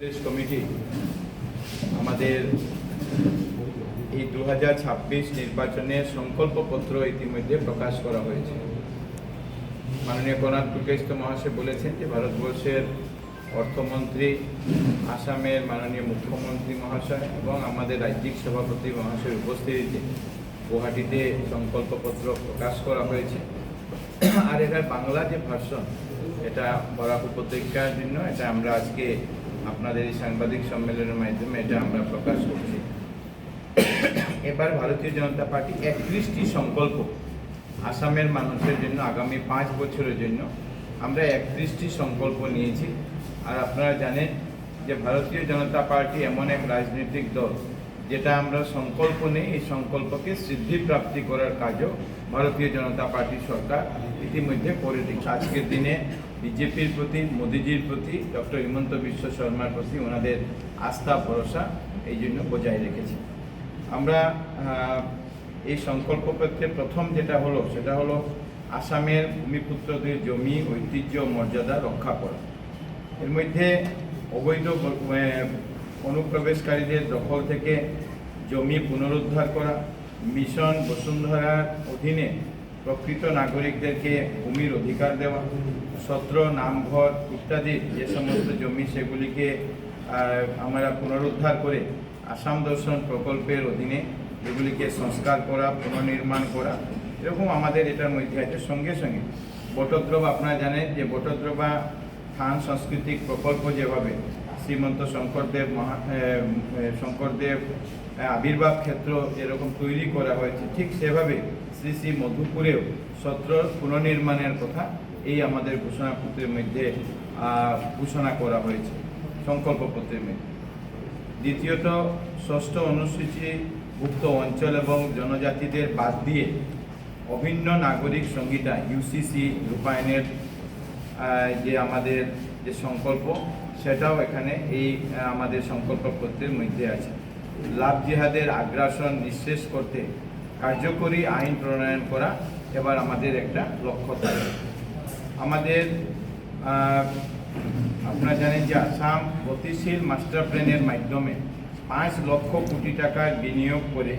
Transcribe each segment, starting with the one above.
Committee আমাদের এই 2026 নির্বাচনের সংকল্পপত্র ইতিমধ্যে প্রকাশ করা হয়েছে। মাননীয় কর্ণাদ পুরকায়স্থ মহাশয় বলেছেন যে ভারতবর্ষের অর্থমন্ত্রী, আসামের মাননীয় মুখ্যমন্ত্রী মহাশয় এবং আমাদের রাজ্যিক সভাপতি মহাশয়ের উপস্থিতিতে গুয়াহাটিতে সংকল্পপত্র প্রকাশ করা হয়েছে। আর এটার বাংলা যে ভার্সন, এটা বরাক উপত্যকার জন্য এটা আমরা আজকে আপনাদের এই সাংবাদিক সম্মেলনের মাধ্যমে এটা আমরা প্রকাশ করছি। এবার ভারতীয় জনতা পার্টি 31টি সংকল্প আসামের মানুষের জন্য আগামী 5 বছরের জন্য আমরা 31টি সংকল্প নিয়েছি। আর আপনারা জানেন যে ভারতীয় জনতা পার্টি এমন এক রাজনৈতিক দল যেটা আমরা সংকল্প নেই, এই সংকল্পকে সিদ্ধি প্রাপ্তি করার কাজও ভারতীয় জনতা পার্টি সরকার ইতিমধ্যে করে দিচ্ছে। আজকের দিনে বিজেপির প্রতি, মোদিজির প্রতি, ডক্টর হিমন্ত বিশ্ব শর্মার প্রতি ওনাদের আস্থা ভরসা এই জন্য বজায় রেখেছি। আমরা এই সংকল্পপত্রে প্রথম যেটা হলো সেটা হলো আসামের ভূমিপুত্রদের জমি, ঐতিহ্য, মর্যাদা রক্ষা করা। এর মধ্যে অবৈধ অনুপ্রবেশকারীদের দখল থেকে জমি পুনরুদ্ধার করা, মিশন বসুন্ধরার অধীনে প্রকৃত নাগরিকদেরকে ভূমির অধিকার দেওয়া, সত্র, নামঘর ইত্যাদি যে সমস্ত জমি সেগুলিকে আমরা পুনরুদ্ধার করে আসাম দর্শন প্রকল্পের অধীনে এগুলিকে সংস্কার করা, পুনর্নির্মাণ করা, এরকম আমাদের এটার মধ্যে আছে। সঙ্গে সঙ্গে বটদ্রবা, আপনারা জানেন যে বটদ্রবা স্থান সাংস্কৃতিক প্রকল্প যেভাবে শ্রীমন্ত শঙ্করদেব আবির্ভাব ক্ষেত্র এরকম তৈরি করা হয়েছে, ঠিক সেভাবে শ্রী শ্রী মধুপুরেও সত্র পুনর্নির্মাণের কথা এই আমাদের ঘোষণাপত্রের মধ্যে ঘোষণা করা হয়েছে সংকল্পপত্রের মধ্যে। দ্বিতীয়ত, ষষ্ঠ অনুসূচিভুক্ত অঞ্চল এবং জনজাতিদের বাদ দিয়ে অভিন্ন নাগরিক সংহিতা ইউসিসি রূপায়ণের যে আমাদের যে সংকল্প সেটাও এখানে এই আমাদের সংকল্পপত্রের মধ্যে আছে। লাভ জিহাদের আগ্রাসন নিঃশেষ করতে কার্যকরী আইন প্রণয়ন করা এবার আমাদের একটা লক্ষ্য থাকে। আমাদের আপনারা জানেন যে আসাম গতিশীল মাস্টার প্ল্যানের মাধ্যমে 5 লক্ষ কোটি টাকার বিনিয়োগ করে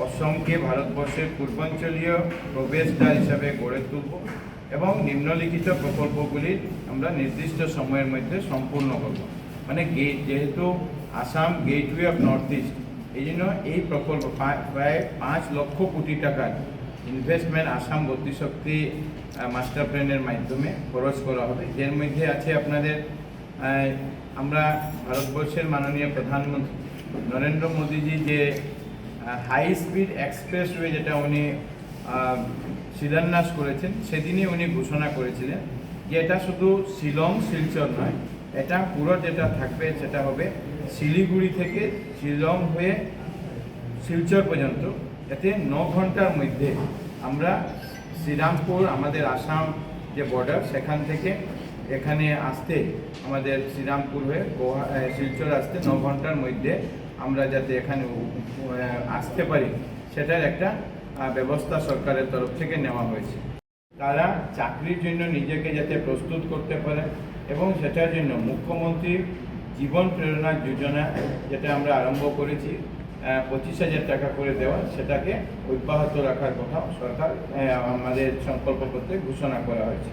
অসমকে ভারতবর্ষের পূর্বাঞ্চলীয় প্রবেশদ্বার হিসাবে গড়ে তুলব এবং নিম্নলিখিত প্রকল্পগুলির আমরা নির্দিষ্ট সময়ের মধ্যে সম্পূর্ণ করব। মানে যেহেতু Assam gateway of north east, এই জন্য এই প্রকল্প প্রায় 5 লক্ষ কোটি টাকার ইনভেস্টমেন্ট আসাম গতিশক্তি মাস্টার প্ল্যানের মাধ্যমে খরচ করা হবে। এর মধ্যে আছে আপনাদের আমরা ভারতবর্ষের মাননীয় প্রধানমন্ত্রী নরেন্দ্র মোদীজি যে হাই স্পিড এক্সপ্রেসওয়ে যেটা উনি শিলান্যাস করেছেন, সেদিনই উনি ঘোষণা করেছিলেন যে এটা শুধু শিলং শিলচর নয়, এটা পুরো যেটা থাকবে সেটা হবে শিলিগুড়ি থেকে শিলং হয়ে শিলচর পর্যন্ত। এতে 9 ঘন্টার মধ্যে আমরা শ্রীরামপুর, আমাদের আসাম যে বর্ডার, সেখান থেকে এখানে আসতে আমাদের শ্রীরামপুর হয়ে শিলচর আসতে 9 ঘন্টার মধ্যে আমরা যাতে এখানে আসতে পারি সেটার একটা ব্যবস্থা সরকারের তরফ থেকে নেওয়া হয়েছে। তারা চাকরির জন্য নিজেকে যাতে প্রস্তুত করতে পারে এবং সেটার জন্য মুখ্যমন্ত্রী জীবন প্রেরণা যোজনা যেটা আমরা আরম্ভ করেছি 25,000 টাকা করে দেওয়া, সেটাকে অব্যাহত রাখার কথা সরকার আমাদের সংকল্পপত্রে ঘোষণা করা হয়েছে।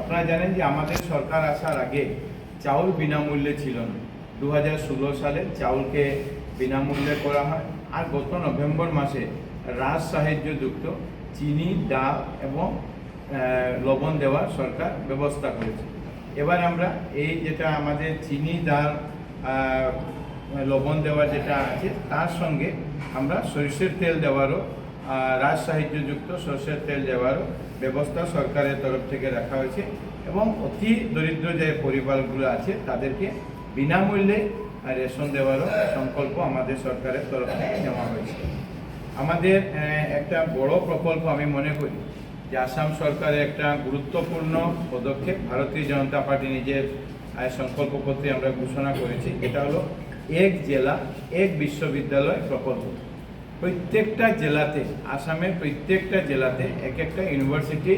আপনারা জানেন যে আমাদের সরকার আসার আগে চাউল বিনামূল্যে ছিল না। 2016 সালে চাউলকে বিনামূল্যে করা হয়। আর গত নভেম্বর মাসে রাজ সাহায্যযুক্ত চিনি, ডাল এবং লবণ দেওয়ার সরকার ব্যবস্থা করেছে। এবার আমরা এই যেটা আমাদের চিনি, ডাল, লবণ দেওয়ার যেটা আছে তার সঙ্গে আমরা সরষের তেল দেওয়ারও, রাজ সাহায্যযুক্ত সরষের তেল দেওয়ারও ব্যবস্থা সরকারের তরফ থেকে রাখা হয়েছে এবং অতি দরিদ্র যে পরিবারগুলো আছে তাদেরকে বিনামূল্যে রেশন দেওয়ারও সংকল্প আমাদের সরকারের তরফ থেকে নেওয়া হয়েছে। আমাদের একটা বড় প্রকল্প আমি মনে করি যে আসাম সরকারের একটা গুরুত্বপূর্ণ পদক্ষেপ ভারতীয় জনতা পার্টি নিজের সংকল্পপত্রে আমরা ঘোষণা করেছি, এটা হলো এক জেলা এক বিশ্ববিদ্যালয় প্রকল্প। প্রত্যেকটা জেলাতে, আসামের প্রত্যেকটা জেলাতে একটা ইউনিভার্সিটি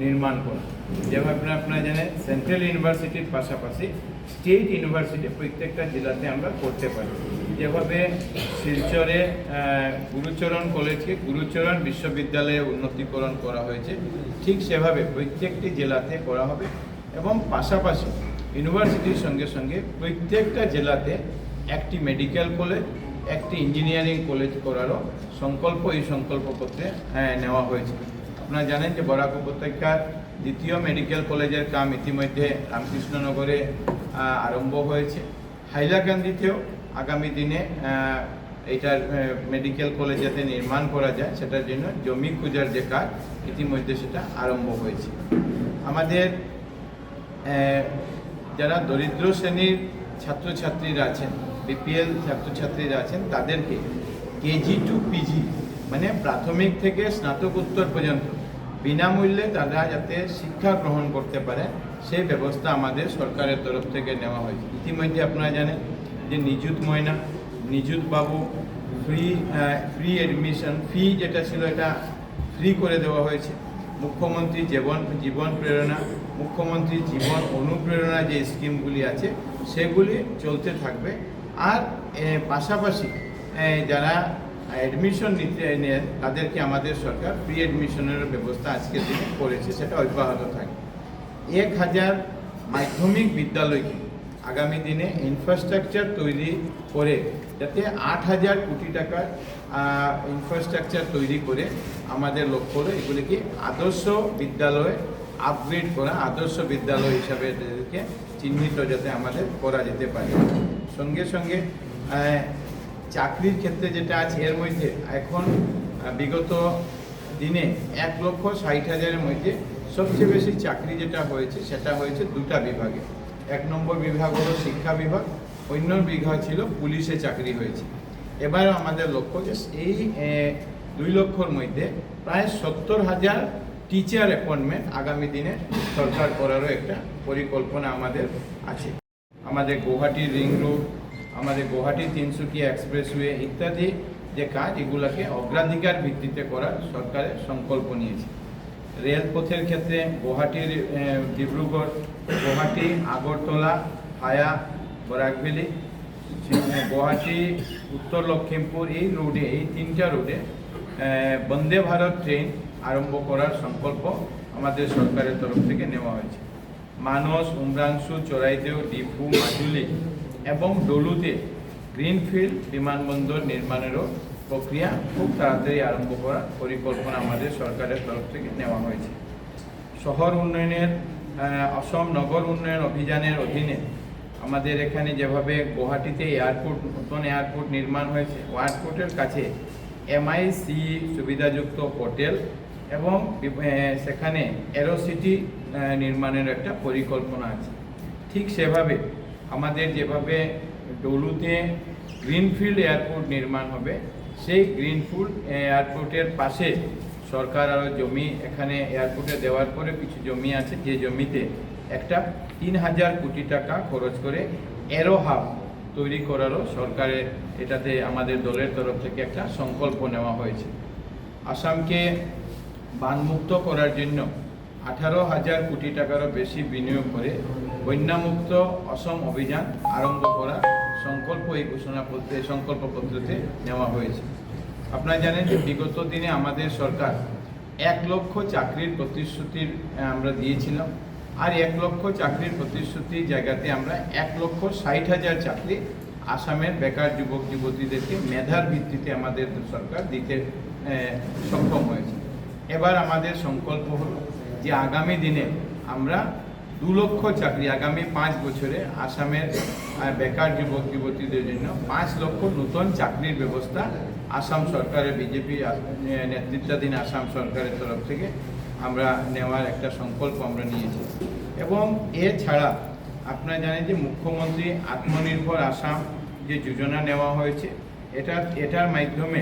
নির্মাণ করা। যেভাবে আপনারা জানেন সেন্ট্রাল ইউনিভার্সিটির পাশাপাশি স্টেট ইউনিভার্সিটি প্রত্যেকটা জেলাতে আমরা করতে পারি। যেভাবে শিলচরে গুরুচরণ কলেজকে গুরুচরণ বিশ্ববিদ্যালয়ে উন্নতিকরণ করা হয়েছে, ঠিক সেভাবে প্রত্যেকটি জেলাতে করা হবে এবং পাশাপাশি ইউনিভার্সিটির সঙ্গে সঙ্গে প্রত্যেকটা জেলাতে একটি মেডিকেল কলেজ, একটি ইঞ্জিনিয়ারিং কলেজ করারও সংকল্প এই সংকল্পপত্রে নেওয়া হয়েছে। আপনারা জানেন যে বরাক উপত্যকার দ্বিতীয় মেডিকেল কলেজের কাম ইতিমধ্যে রামকৃষ্ণনগরে আরম্ভ হয়েছে। হাইলাকান্দিতেও আগামী দিনে এইটার মেডিকেল কলেজ যাতে নির্মাণ করা যায় সেটার জন্য জমি খোঁজার যে কাজ ইতিমধ্যে সেটা আরম্ভ হয়েছে। আমাদের যারা দরিদ্র শ্রেণীর ছাত্রছাত্রীরা আছেন, বিপিএল ছাত্রছাত্রীরা আছেন, তাদেরকে কেজি টু পিজি মানে প্রাথমিক থেকে স্নাতকোত্তর পর্যন্ত বিনামূল্যে তারা যাতে শিক্ষা গ্রহণ করতে পারে সেই ব্যবস্থা আমাদের সরকারের তরফ থেকে নেওয়া হয়েছে। ইতিমধ্যে আপনারা জানেন যে নিযুত ময়না, নিযুত বাবু, ফ্রি অ্যাডমিশন ফি যেটা ছিল এটা ফ্রি করে দেওয়া হয়েছে। মুখ্যমন্ত্রী জীবন প্রেরণা, মুখ্যমন্ত্রী জীবন অনুপ্রেরণা যে স্কিমগুলি আছে সেগুলি চলতে থাকবে। আর পাশাপাশি যারা অ্যাডমিশন নিতে নেন তাদেরকে আমাদের সরকার ফ্রি অ্যাডমিশনের ব্যবস্থা আজকের দিনে করেছে, সেটা অব্যাহত থাকবে। 1000 মাধ্যমিক বিদ্যালয়কে আগামী দিনে ইনফ্রাস্ট্রাকচার তৈরি করে যাতে 8000 কোটি টাকার ইনফ্রাস্ট্রাকচার তৈরি করে আমাদের লক্ষ্য হলো এগুলিকে আদর্শ বিদ্যালয়ে আপগ্রেড করা, আদর্শ বিদ্যালয় হিসাবে এদেরকে চিহ্নিত যাতে আমাদের করা যেতে পারে। সঙ্গে সঙ্গে চাকরির ক্ষেত্রে যেটা আছে এর মধ্যে এখন বিগত দিনে 1,60,000-এর মধ্যে সবচেয়ে বেশি চাকরি যেটা হয়েছে সেটা হয়েছে দুটা বিভাগে। 1 নম্বর বিভাগ হলো শিক্ষা বিভাগ, অন্য বিভাগ ছিল পুলিশে চাকরি হয়েছে। এবারও আমাদের লক্ষ্য যে এই 2 লক্ষর মধ্যে প্রায় 70,000 টিচার অ্যাপয়েন্টমেন্ট আগামী দিনে সরকার করারও একটা পরিকল্পনা আমাদের আছে। আমাদের গুয়াহাটি রিং রোড, আমাদের গুয়াহাটি তিনসুকিয়া এক্সপ্রেসওয়ে ইত্যাদি যে কাজ এগুলোকে অগ্রাধিকার ভিত্তিতে করার সরকারের সংকল্প নিয়েছে। রেলপথের ক্ষেত্রে গুয়াহাটির ডিব্রুগড়, গুয়াহাটি আগরতলা ভায়া বরাকভেলি, গুয়াহাটি উত্তর লক্ষিমপুর এই রোডে, এই 3টা রোডে বন্দে ভারত ট্রেন আরম্ভ করার সংকল্প আমাদের সরকারের তরফ থেকে নেওয়া হয়েছে। মানস, উমরাংশু, চড়াইদেও, ডিফু, মাজুলি এবং ডলুতে গ্রিনফিল্ড বিমানবন্দর নির্মাণেরও প্রক্রিয়া খুব তাড়াতাড়ি আরম্ভ করার পরিকল্পনা আমাদের সরকারের তরফ থেকে নেওয়া হয়েছে। শহর উন্নয়নের অসম নগর উন্নয়ন অভিযানের অধীনে আমাদের এখানে যেভাবে গুয়াহাটিতে এয়ারপোর্ট, নতুন এয়ারপোর্ট নির্মাণ হয়েছে, এয়ারপোর্টের কাছে MIC সুবিধাযুক্ত হোটেল এবং সেখানে এরোসিটি নির্মাণের একটা পরিকল্পনা আছে। ঠিক সেভাবে আমাদের যেভাবে ডলুতে গ্রিনফিল্ড এয়ারপোর্ট নির্মাণ হবে, সেই গ্রিনফিল্ড এয়ারপোর্টের পাশে সরকার আরও জমি এখানে এয়ারপোর্টে দেওয়ার পরে কিছু জমি আছে, যে জমিতে একটা 3000 কোটি টাকা খরচ করে এরো হাব তৈরি করারও সরকারের এটাতে আমাদের দলের তরফ থেকে একটা সংকল্প নেওয়া হয়েছে। আসামকে বানমুক্ত করার জন্য 18,000 কোটি টাকারও বেশি বিনিয়োগ করে বন্যামুক্ত অসম অভিযান আরম্ভ করার সংকল্প এই ঘোষণাপত্রে সংকল্পপত্রতে নেওয়া হয়েছে। আপনারা জানেন যে বিগত দিনে আমাদের সরকার 1 লক্ষ চাকরির প্রতিশ্রুতির আমরা দিয়েছিলাম, আর 1 লক্ষ চাকরির প্রতিশ্রুতির জায়গাতে আমরা 1,60,000 চাকরি আসামের বেকার যুবক যুবতীদেরকে মেধার ভিত্তিতে আমাদের সরকার দিতে সক্ষম হয়েছে। এবার আমাদের সংকল্প হলো যে আগামী দিনে আমরা 2 লক্ষ চাকরি আগামী 5 বছরে আসামের বেকার যুবক যুবতীদের জন্য 5 লক্ষ নতুন চাকরির ব্যবস্থা আসাম সরকারের বিজেপি নেতৃত্বাধীন আসাম সরকারের তরফ থেকে আমরা নেওয়ার একটা সংকল্প আমরা নিয়েছি। এবং এছাড়া আপনারা জানেন যে মুখ্যমন্ত্রী আত্মনির্ভর আসাম যে যোজনা নেওয়া হয়েছে, এটার মাধ্যমে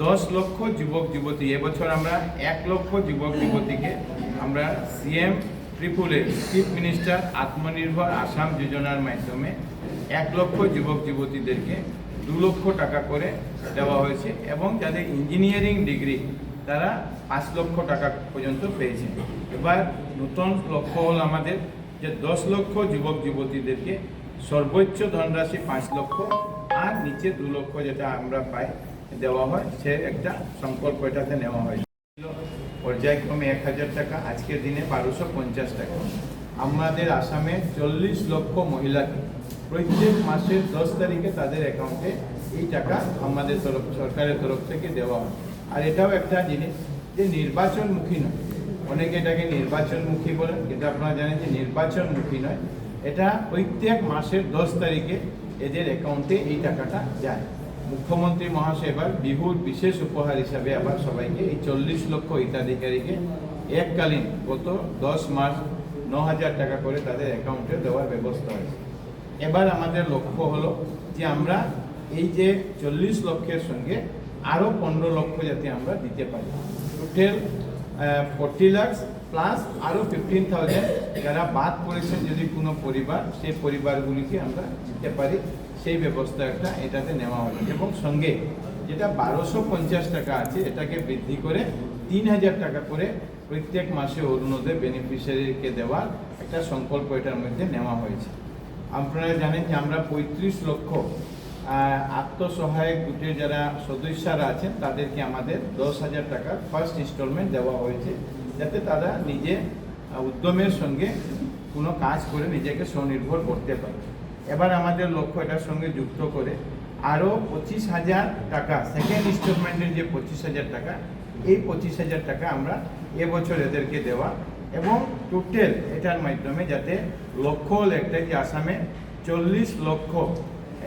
10 লক্ষ যুবক যুবতী, এবছর আমরা 1 লক্ষ যুবক যুবতীকে আমরা CM ত্রিপুরের চিফ মিনিস্টার আত্মনির্ভর আসাম যোজনার মাধ্যমে 1 লক্ষ যুবক যুবতীদেরকে 2 লক্ষ টাকা করে দেওয়া হয়েছে এবং যাদের ইঞ্জিনিয়ারিং ডিগ্রি তারা 5 লক্ষ টাকা পর্যন্ত পেয়েছে। এবার নতুন লক্ষ্য হল আমাদের যে 10 লক্ষ যুবক যুবতীদেরকে সর্বোচ্চ ধনরাশি 5 লক্ষ আর নিচে 2 লক্ষ যেটা আমরা পাই দেওয়া হয়, সে একটা সংকল্প এটাতে নেওয়া হয়। পর্যায়ক্রমে 1000 টাকা, আজকের দিনে 1250 টাকা। আমাদের আসামে 40 লক্ষ মহিলাকে প্রত্যেক মাসের 10 তারিখে তাদের অ্যাকাউন্টে এই টাকা আমাদের সরকারের তরফ থেকে দেওয়া হয়। আর এটাও একটা জিনিস যে নির্বাচনমুখী নয়, অনেকে এটাকে নির্বাচনমুখী বলেন, কিন্তু আপনারা জানেন যে নির্বাচনমুখী নয়, এটা প্রত্যেক মাসের 10 তারিখে এদের অ্যাকাউন্টে এই টাকাটা যায়। মুখ্যমন্ত্রী মহাশয় এবার বিহুর বিশেষ উপহার হিসাবে আবার সবাইকে এই 40 লক্ষ হিতাধিকারীকে এককালীন গত 10 মাস 9,000 টাকা করে তাদের অ্যাকাউন্টে দেওয়ার ব্যবস্থা হয়েছে। এবার আমাদের লক্ষ্য হলো যে আমরা এই যে 40 লক্ষের সঙ্গে আরও 15 লক্ষ যাতে আমরা দিতে পারি। টোটাল 40 লাখ প্লাস আরও 15,000 যারা বাদ পড়েছেন যদি কোনো পরিবার, সেই পরিবারগুলিকে আমরা দিতে পারি, সেই ব্যবস্থা একটা এটাতে নেওয়া হলো। এবং সঙ্গে যেটা 1250 টাকা আছে এটাকে বৃদ্ধি করে 3,000 টাকা করে প্রত্যেক মাসে অরুণোদয় বেনিফিশিয়ারিকে দেওয়ার একটা সংকল্প এটার মধ্যে নেওয়া হয়েছে। আপনারা জানেন যে আমরা 35 লক্ষ আত্মসহায়ক গোষ্ঠীর যারা সদস্যরা আছেন তাদেরকে আমাদের 10,000 টাকা ফার্স্ট ইনস্টলমেন্ট দেওয়া হয়েছে, যাতে তারা নিজে উদ্যমের সঙ্গে কোনো কাজ করে নিজেকে স্বনির্ভর করতে পারে। এবার আমাদের লক্ষ্য এটার সঙ্গে যুক্ত করে আরও 25,000 টাকা, সেকেন্ড ইনস্টলমেন্টের যে 25,000 টাকা, এই 25,000 টাকা আমরা এবছর এদেরকে দেওয়া, এবং টোটাল এটার মাধ্যমে যাতে লক্ষ্য হল একটা যে আসামে 40 লক্ষ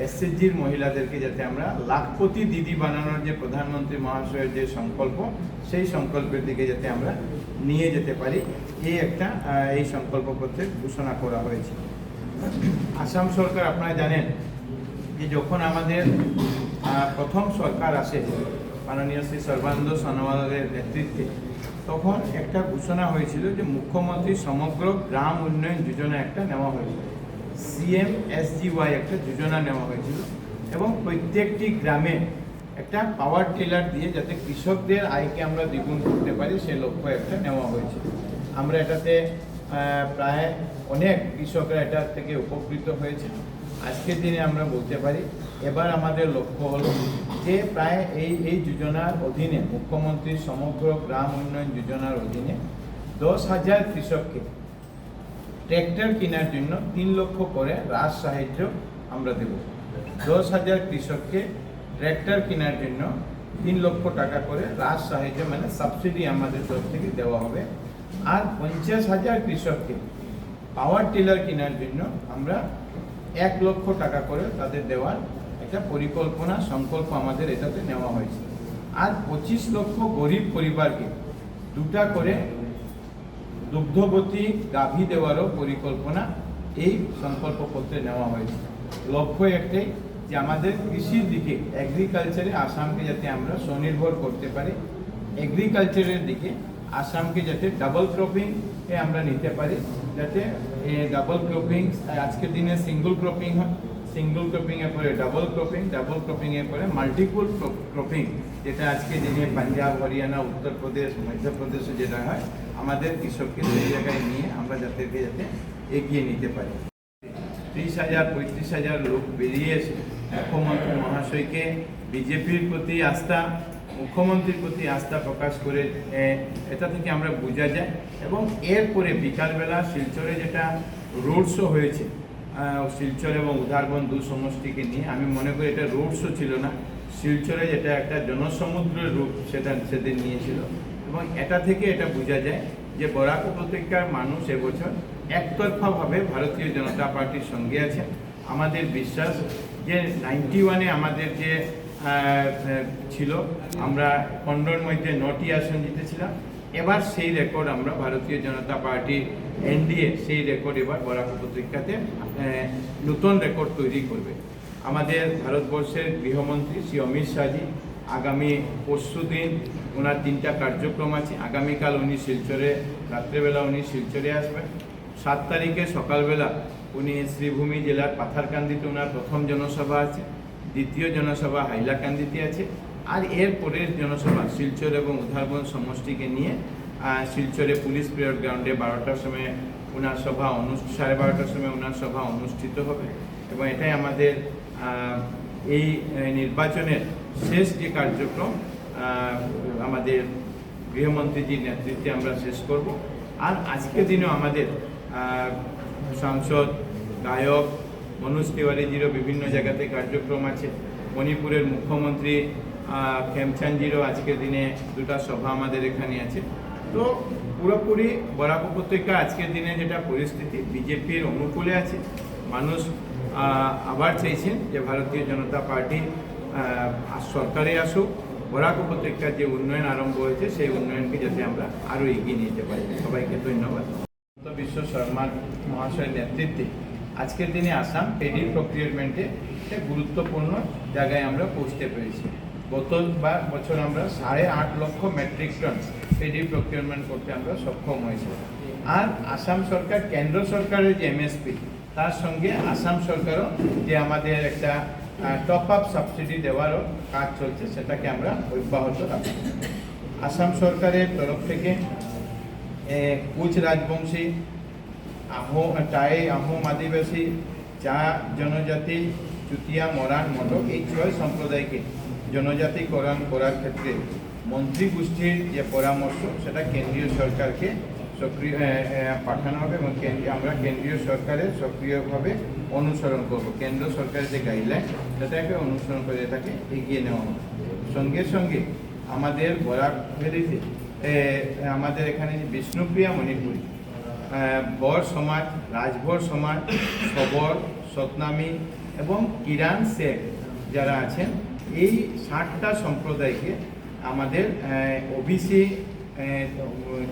এসএসজির মহিলাদেরকে যাতে আমরা লাখপতি দিদি বানানোর যে প্রধানমন্ত্রী মহাশয়ের যে সংকল্প, সেই সংকল্পের দিকে যাতে আমরা নিয়ে যেতে পারি, এই সংকল্পপত্রে ঘোষণা করা হয়েছে। আসাম সরকার আপনারা জানেন যে যখন আমাদের প্রথম সরকার আসে মাননীয় শ্রী সর্বানন্দ সোনোয়ালের নেতৃত্বে, তখন একটা ঘোষণা হয়েছিল যে মুখ্যমন্ত্রী সমগ্র গ্রাম উন্নয়ন যোজনা একটা নেওয়া হয়েছিল, CMSGY একটা যোজনা নেওয়া হয়েছিল, এবং প্রত্যেকটি গ্রামে একটা পাওয়ার টিলার দিয়ে যাতে কৃষকদের আয়কে আমরা দ্বিগুণ করতে পারি, সে লক্ষ্য একটা নেওয়া হয়েছিল। আমরা এটাতে প্রায় অনেক কৃষকরা এটা থেকে উপকৃত হয়েছে। আজকের দিনে আমরা বলতে পারি এবার আমাদের লক্ষ্য হলো যে প্রায় এই যোজনার অধীনে, মুখ্যমন্ত্রীর সমগ্র গ্রাম উন্নয়ন যোজনার অধীনে 10,000 কৃষককে ট্র্যাক্টর কেনার জন্য 3 লক্ষ করে রাজ সাহায্য আমরা দেব। 10,000 কৃষককে ট্র্যাক্টর কেনার জন্য 3 লক্ষ টাকা করে রাজ সাহায্য মানে সাবসিডি আমাদের তরফ থেকে দেওয়া হবে। আর 50,000 কৃষককে পাওয়ার টিলার কেনার জন্য আমরা 1 লক্ষ টাকা করে তাদের দেওয়ার একটা পরিকল্পনা, সংকল্প আমাদের এটাতে নেওয়া হয়েছে। আর 25 লক্ষ গরিব পরিবারকে 2টা করে দুগ্ধবতী গাভী দেওয়ারও পরিকল্পনা এই সংকল্পপত্রে নেওয়া হয়েছে। লক্ষ্য একটাই যে আমাদের কৃষির দিকে, এগ্রিকালচারে আসামকে যাতে আমরা স্বনির্ভর করতে পারি, এগ্রিকালচারের দিকে আসামকে যাতে ডাবল ক্রপিংয়ে আমরা নিতে পারি, যাতে ডাবল ক্রপিং আজকের দিনে সিঙ্গল ক্রপিং হয়, সিঙ্গল ক্রপিংয়ের পরে ডাবল ক্রপিং, ডাবল ক্রপিংয়ের পরে মাল্টিপল ক্রপিং, যেটা আজকে দিনে পাঞ্জাব, হরিয়ানা, উত্তরপ্রদেশ, মধ্যপ্রদেশে যেটা হয়, আমাদের কৃষককে সেই জায়গায় নিয়ে আমরা যাতে এগিয়ে নিতে পারি। 30,000 35,000 লোক বেরিয়ে এসে মুখ্যমন্ত্রী মহাশয়কে বিজেপির প্রতি আস্থা, মুখ্যমন্ত্রীর প্রতি আস্থা প্রকাশ করে, এটা থেকে আমরা বোঝা যায়। এবং এরপরে বিকালবেলা শিলচরে যেটা রোড শো হয়েছে, শিলচর এবং উধারবন 2 সমষ্টিকে নিয়ে, আমি মনে করি এটা রোড শো ছিল না, শিলচরে যেটা একটা জনসমুদ্রের রূপ সেটা সেদিন নিয়েছিল। এবং এটা থেকে এটা বোঝা যায় যে বরাক উপত্যকার মানুষ এবছর একতরফাভাবে ভারতীয় জনতা পার্টির সঙ্গে আছে। আমাদের বিশ্বাস যে 91-এ আমাদের যে ছিল, আমরা 15-র মধ্যে 9টি আসন জিতেছিলাম, এবার সেই রেকর্ড আমরা ভারতীয় জনতা পার্টি NDA সেই রেকর্ড এবার বরাক উপত্যকাতে নতুন রেকর্ড তৈরি করবে। আমাদের ভারতবর্ষের গৃহমন্ত্রী শ্রী অমিত শাহজি আগামী পরশুদিন ওনার 3টা কার্যক্রম আছে। আগামীকাল উনি শিলচরে, রাত্রেবেলা উনি শিলচরে আসবেন। 7 তারিখে সকালবেলা উনি শ্রীভূমি জেলার পাথারকান্দিতে ওনার প্রথম জনসভা আছে, দ্বিতীয় জনসভা হাইলাকান্দিতে আছে, আর এর পরের জনসভা শিলচর এবং উধারবন সমষ্টিকে নিয়ে শিলচরে পুলিশ প্যারেড গ্রাউন্ডে 12টার সময় ওনার সভা 12:30টার সময় ওনার সভা অনুষ্ঠিত হবে। এবং এটাই আমাদের এই নির্বাচনের শেষ যে কার্যক্রম আমাদের গৃহমন্ত্রীজির নেতৃত্বে আমরা শেষ করব। আর আজকের দিনেও আমাদের সাংসদ, গায়ক মনোজ তিওয়ারিজিরও বিভিন্ন জায়গাতে কার্যক্রম আছে। মণিপুরের মুখ্যমন্ত্রী খেমচান্দজিরও আজকের দিনে দুটো সভা আমাদের এখানে আছে। তো পুরোপুরি বরাক উপত্যকা আজকের দিনে যেটা পরিস্থিতি বিজেপির অনুকূলে আছে। মানুষ আবার চাইছেন যে ভারতীয় জনতা পার্টি সরকারে আসুক, বরাক উপত্যকার যে উন্নয়ন আরম্ভ হয়েছে সেই উন্নয়নকে যাতে আমরা আরও এগিয়ে নিতে পারি। সবাইকে ধন্যবাদ। হিমন্ত বিশ্ব শর্মা মহাশয়ের নেতৃত্বে আজকের দিনে আসাম পেডি প্রক্রিয়ারমেন্টে একটা গুরুত্বপূর্ণ জায়গায় আমরা পৌঁছতে পেরেছি। গত বছর আমরা 8.5 লক্ষ মেট্রিক টন পেডি প্রক্রিয়ারমেন্ট করতে আমরা সক্ষম হয়েছি। আর আসাম সরকার, কেন্দ্র সরকারের যে এমএসপি, তার সঙ্গে আসাম সরকারও যে আমাদের একটা টপ আপ সাবসিডি দেওয়ারও কাজ চলছে, সেটাকে আমরা অব্যাহত রাখব। আসাম সরকারের তরফ থেকে কুচ রাজবংশী, টাই, আহোম আদিবাসী, চা জনজাতি, চুতিয়া, মরান, মটক এই 6 সম্প্রদায়কে জনজাতিকরণ করার ক্ষেত্রে মন্ত্রী গোষ্ঠীর যে পরামর্শ সেটা কেন্দ্রীয় সরকারকে সক্রিয় পাঠানো হবে এবং আমরা কেন্দ্রীয় সরকারের সক্রিয়ভাবে অনুসরণ করব। কেন্দ্র সরকারের যে গাইডলাইন সেটাকে অনুসরণ করে এটাকে এগিয়ে নেওয়া হবে। সঙ্গে সঙ্গে আমাদের বরাক ভ্যালিতে আমাদের এখানে বিষ্ণুপ্রিয়া মণিপুরী, বর সমাজ, রাজভর সমাজ, সবর, সতনামী এবং কিরান শেখ যারা আছেন, এই 60টা সম্প্রদায়কে আমাদের ওবিসি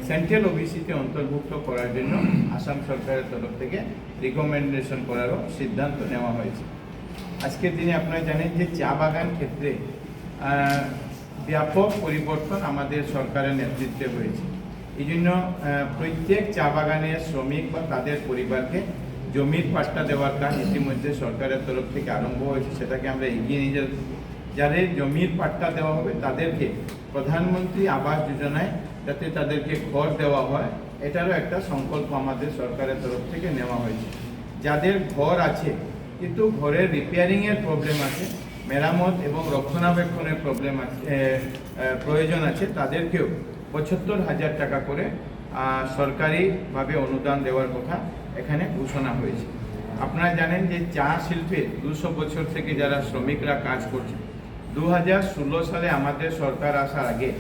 সেন্ট্রাল ওবিসিতে অন্তর্ভুক্ত করার জন্য আসাম সরকারের তরফ থেকে রিকমেন্ডেশন করারও সিদ্ধান্ত নেওয়া হয়েছে। আজকের দিনে আপনারা জানেন যে চা বাগান ক্ষেত্রে ব্যাপক পরিবর্তন আমাদের সরকারের নেতৃত্বে হয়েছে। এই জন্য প্রত্যেক চা বাগানের শ্রমিক বা তাদের পরিবারকে জমির পাট্টা দেওয়ার কাজ ইতিমধ্যে সরকারের তরফ থেকে আরম্ভ হয়েছে। সেটাকে আমরা এগিয়ে নিয়ে যাদের জমির পাট্টা দেওয়া হবে তাদেরকে প্রধানমন্ত্রী আবাস যোজনায় যাতে তাদেরকে ঘর দেওয়া হয়, এটারও একটা সংকল্প আমাদের সরকারের তরফ থেকে নেওয়া হয়েছে। যাদের ঘর আছে কিন্তু ঘরের রিপেয়ারিংয়ের প্রবলেম আছে, মেরামত এবং রক্ষণাবেক্ষণের প্রবলেম আছে, প্রয়োজন আছে, তাদেরকেও 75,000 টাকা করে সরকারিভাবে অনুদান দেওয়ার কথা এখানে ঘোষণা হয়েছে। আপনারা জানেন যে চা শিল্পে 200 বছর থেকে যারা শ্রমিকরা কাজ করছে, 2016 সালে আমাদের সরকার আসার আগে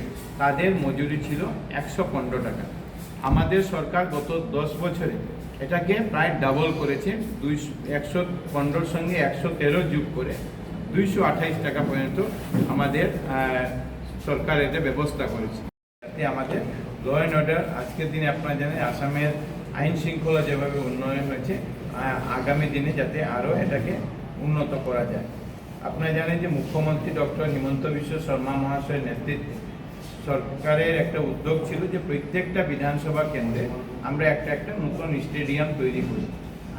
তাদের মজুরি ছিল 115 টাকা। আমাদের সরকার গত 10 বছরে এটাকে প্রায় ডাবল করেছে, 115 সঙ্গে 113 যোগ করে 228 টাকা পর্যন্ত আমাদের সরকার এটা ব্যবস্থা করেছে। যাতে আমাদের ল অ্যান্ড অর্ডার, আজকের দিনে আপনারা জানেন আসামের আইন শৃঙ্খলা যেভাবে উন্নয়ন হয়েছে, আগামী দিনে যাতে আরও এটাকে উন্নত করা যায়। আপনারা জানেন যে মুখ্যমন্ত্রী ডক্টর হিমন্ত বিশ্ব শর্মা মহাশয়ের নেতৃত্বে সরকারের একটা উদ্যোগ ছিল যে প্রত্যেকটা বিধানসভা কেন্দ্রে আমরা একটা নতুন স্টেডিয়াম তৈরি করি।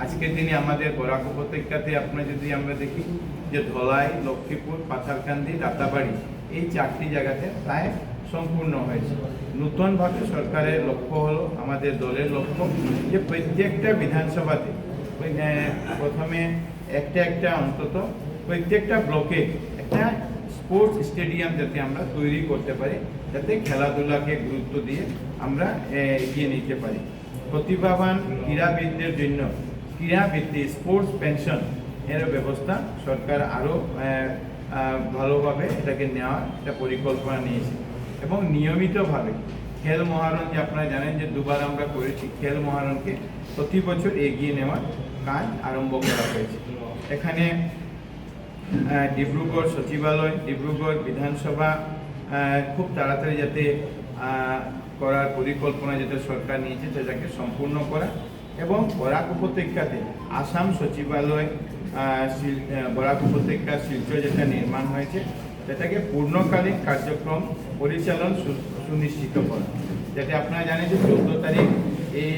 আজকের দিনে আমাদের বরাক উপত্যকাতে আপনারা যদি আমরা দেখি যে ধলাই, লক্ষ্মীপুর, পাথারকান্দি, রাতাবাড়ি এই 4টি জায়গাতে প্রায় সম্পূর্ণ হয়েছে। নতুনভাবে সরকারের লক্ষ্য হলো, আমাদের দলের লক্ষ্য যে প্রত্যেকটা বিধানসভাতে প্রথমে একটা অন্তত প্রত্যেকটা ব্লকে একটা স্পোর্টস স্টেডিয়াম যাতে আমরা তৈরি করতে পারি, যাতে খেলাধুলাকে গুরুত্ব দিয়ে আমরা এগিয়ে নিতে পারি। প্রতিভাবান ক্রীড়াবিদদের জন্য ক্রীড়াবৃত্তি, স্পোর্টস পেনশন এর ব্যবস্থা সরকার আরও ভালোভাবে এটাকে নেওয়ার একটা পরিকল্পনা নিয়েছে এবং নিয়মিতভাবে খেল মহারণ, যে আপনারা জানেন যে 2বার আমরা করেছি, খেল মহারণকে প্রতি বছর এগিয়ে নেওয়ার কাজ আরম্ভ করা হয়েছে। এখানে ডিব্রুগড় সচিবালয়, ডিব্রুগড় বিধানসভা খুব তাড়াতাড়ি যাতে করার পরিকল্পনা যেটা সরকার নিয়েছে সেটাকে সম্পূর্ণ করা এবং বরাক উপত্যকাতে আসাম সচিবালয়, বরাক উপত্যকা শিল্প যেটা নির্মাণ হয়েছে সেটাকে পূর্ণকালীন কার্যক্রম পরিচালন সুনিশ্চিত করা। যাতে আপনারা জানেন যে 14 তারিখ এই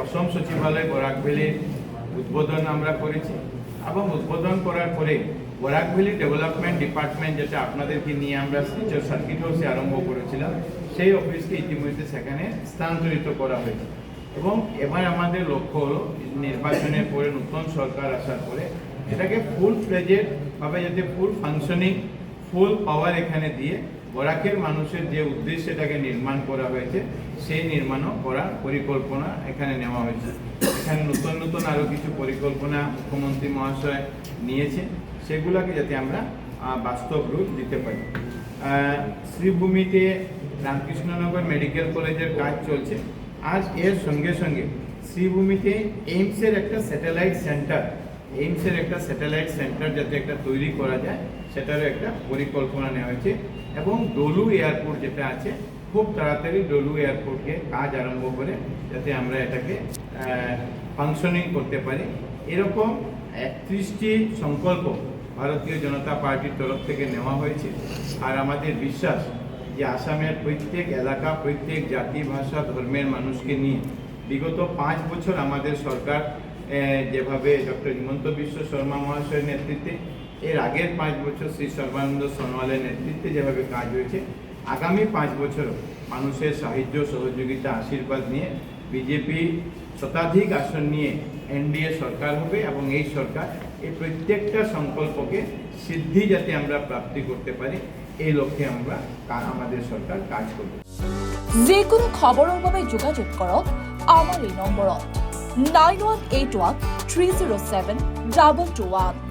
অসম সচিবালয় বরাক ভ্যালির উদ্বোধন আমরা করেছি এবং উদ্বোধন করার পরে বরাক ভ্যালি ডেভেলপমেন্ট ডিপার্টমেন্ট যেটা আপনাদেরকে নিয়ে আমরা শিলচর সার্কিট হাউসে আরম্ভ করেছিলাম, সেই অফিসকে ইতিমধ্যে সেখানে স্থানান্তরিত করা হয়েছে এবং এবার আমাদের লক্ষ্য হলো নির্বাচনের পরে নতুন সরকার আসার পরে এটাকে ফুল ফ্লেজেড ভাবে যাতে ফুল ফাংশনিং ফুল পাওয়ার এখানে দিয়ে বরাকের মানুষের যে উদ্দেশ্যে এটাকে নির্মাণ করা হয়েছে সেই নির্মাণও করার পরিকল্পনা এখানে নেওয়া হয়েছে। এখানে নতুন নতুন আরও কিছু পরিকল্পনা মুখ্যমন্ত্রী মহাশয় নিয়েছে, সেগুলোকে যাতে আমরা বাস্তব রূপ দিতে পারি। শ্রীভূমিতে রামকৃষ্ণনগর মেডিকেল কলেজের কাজ চলছে। আজ এর সঙ্গে সঙ্গে শ্রীভূমিতে এইমসের একটা স্যাটেলাইট সেন্টার যাতে একটা তৈরি করা যায় সেটারও একটা পরিকল্পনা নেওয়া হয়েছে। এবং ডলু এয়ারপোর্ট যেটা আছে, খুব তাড়াতাড়ি ডলু এয়ারপোর্টকে কাজ আরম্ভ করে যাতে আমরা এটাকে ফাংশনিং করতে পারি। এরকম 31টি সংকল্প ভারতীয় জনতা পার্টির তরফ থেকে নেওয়া হয়েছে। আর আমাদের বিশ্বাস যে আসামের প্রত্যেক এলাকা, প্রত্যেক জাতি, ভাষা, ধর্মের মানুষকে নিয়ে বিগত 5 বছর আমাদের সরকার যেভাবে ডক্টর হিমন্ত বিশ্ব শর্মা মহাশয়ের নেতৃত্বে, এর আগের 5 বছর শ্রী সর্বানন্দ সোনোয়ালের নেতৃত্বে যেভাবে কাজ হয়েছে, আগামী 5 বছরও মানুষের সাহায্য সহযোগিতা আশীর্বাদ নিয়ে বিজেপি শতাধিক আসন নিয়ে এনডিএ সরকার হবে এবং এই সরকার এই প্রত্যেকটা সংকল্পকে সিদ্ধি যাতে আমরা প্রাপ্তি করতে পারি এই লক্ষ্যে আমরা আমাদের সরকার কাজ করবে। যিকোনো খবৰৰ বাবে যোগাযোগ কৰক আমাৰ এই নম্বৰত 9181 307 2221।